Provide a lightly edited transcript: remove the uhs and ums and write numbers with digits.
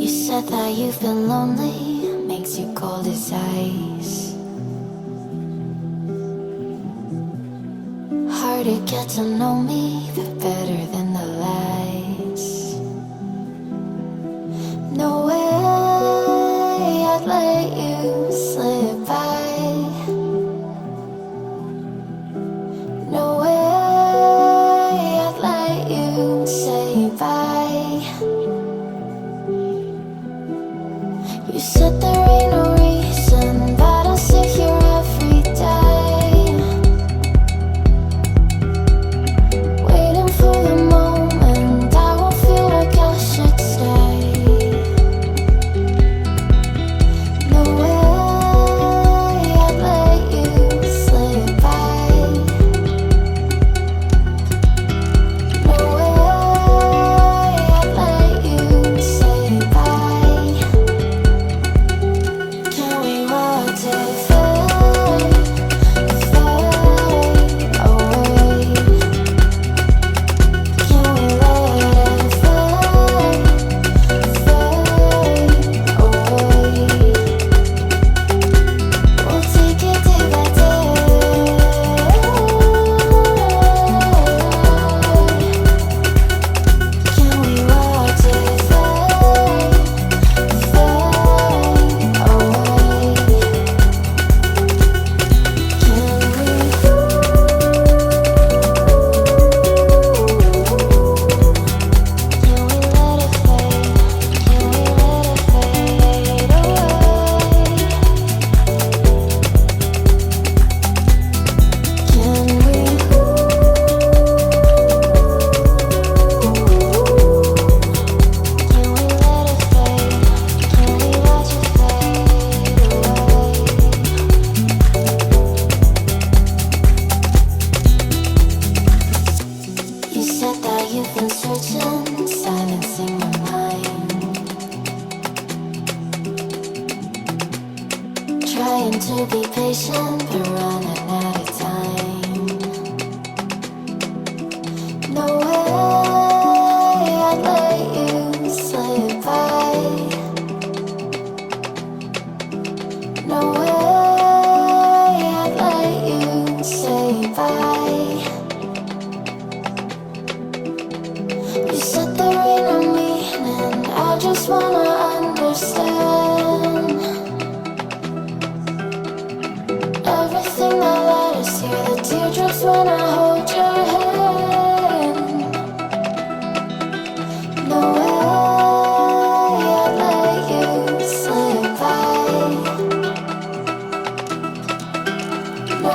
said that you've been lonely, makes you cold as ice. Hard to get to know me, but better than the lies. No way I'd let you slip by. No way I'd let you say bye. You said there ain't no reason, but I'll sit here every day, waiting for the moment I won't feel like I should stay. No way I'd let you slip by. No way I'd let you say bye. Can we watch it fade, fade away? Can we let it fade, fade away? We'll take it day by day. Can we watch it fade, fade away? You said that you've been searching, silencing your mind, trying to be patient but running out of time. No way I'd let you slip by. No way I'd let you say bye. You said there ain't no meaning, I just wanna understand everything that led us here, the teardrops when I hold your hand. No way I'd let you slip by. No